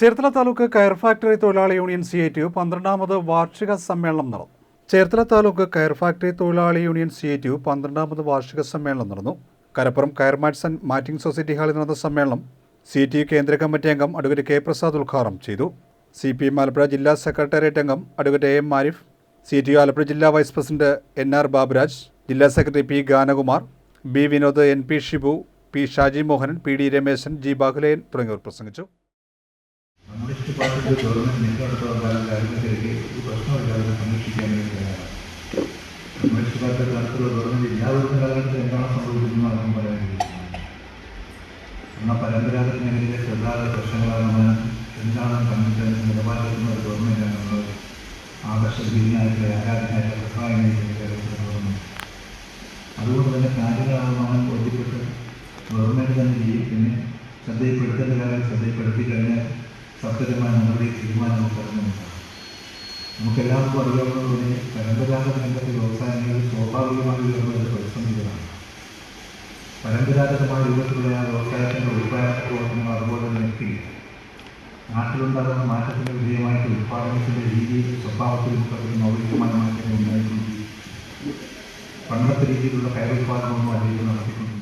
ചേർത്തല താലൂക്ക് കയർ ഫാക്ടറി തൊഴിലാളി union CITU 12ാമത് വാർഷിക സമ്മേളനം നടന്നു. ചേർത്തല താലൂക്ക് കയർ ഫാക്ടറി തൊഴിലാളി യൂണിയൻ CITU 12ാമത് വാർഷിക സമ്മേളനം നടന്നു. കരപ്പുറം കയർ മാറ്റ്സ് ആൻഡ് മാറ്റിംഗ് സൊസൈറ്റി ഹാളിൽ നടന്ന സമ്മേളനം CITU കേന്ദ്ര കമ്മിറ്റി അംഗം അഡ്വക്കേറ്റ് K. പ്രസാദ് ഉദ്ഘാടനം ചെയ്തു. CPM ആലപ്പുഴ ജില്ലാ സെക്രട്ടേറിയറ്റ് അംഗം advocate AM Arif, CITU Alappuzha ജില്ലാ വൈസ് പ്രസിഡന്റ് NR ബാബുരാജ്, ജില്ലാ secretary P. Ganakumar, B. Vinod, NP Shibu, P. Shaji Mohanan, PD Rameshan, G. Bahuleyan തുടങ്ങിയവർ പ്രസംഗിച്ചു. കമ്മ്യൂണിസ്റ്റ് പാർട്ടിയുടെ ഗവൺമെൻറ് നിൽക്കുന്നിടത്തോളം കാലം കാര്യത്തിലേക്ക് ഒരു പ്രശ്നമില്ലാതെ സംരക്ഷിക്കാൻ വേണ്ടിയാണ്. കമ്മ്യൂണിസ്റ്റ് പാർട്ടിയുടെ തരത്തിലുള്ള ഗവൺമെൻറ് ഇല്ലാതിരുന്ന കാലത്ത് എന്താണ് സംഭവിക്കുന്നത് ആർക്കും പറയാൻ കഴിയും. എന്നാൽ പരമ്പരാഗതത്തിനെതിരെ ശ്രദ്ധാത പ്രശ്നങ്ങളാണ് എന്താണ് കമ്മ്യൂണിസ്റ്റ് നിലപാടെടുക്കുന്ന ഒരു ഗവൺമെൻറ്റാണ് നമ്മൾ ആകർഷണീയമായിട്ടുള്ള ആരാധനയായിട്ടുള്ള പ്രധാനമായിട്ടുള്ള ഗവൺമെൻറ്. അതുകൊണ്ട് തന്നെ കാര്യങ്ങളാണ് ബോധ്യപ്പെട്ട് ഗവൺമെൻറ് തന്നെ ജീവിക്കുന്ന ശ്രദ്ധയിൽപ്പെടുത്തേണ്ട കാര്യം ശ്രദ്ധയിൽപ്പെടുത്തി കഴിഞ്ഞാൽ സത്യമായ നടപടി തീരുമാനമെടുക്കണം. നമുക്കെല്ലാവർക്കും അറിയാവുന്നതുപോലെ പരമ്പരാഗത രംഗത്തെ വ്യവസായങ്ങളിൽ സ്വാഭാവികമായി ഉയർന്നൊരു പ്രതിസന്ധികളാണ്. പരമ്പരാഗതമായ രൂപത്തിലുള്ള ആ വ്യവസായത്തിൻ്റെ ഉൽപ്പാദന പ്രവർത്തനങ്ങൾ അതുപോലെ തന്നെ എത്തില്ല. നാട്ടിലുണ്ടാകുന്ന മാറ്റത്തിന് വിധേയമായിട്ട് ഉൽപ്പാദനത്തിൻ്റെ രീതിയിൽ സ്വഭാവത്തിലും ഒക്കെ മൗലികമായ മാറ്റങ്ങൾ ഉണ്ടായിക്കൊണ്ടിരിക്കും. പണ്ടത്തെ രീതിയിലുള്ള കയറുൽപ്പാദനമൊന്നും അല്ലെങ്കിൽ നടത്തിക്കൊണ്ട്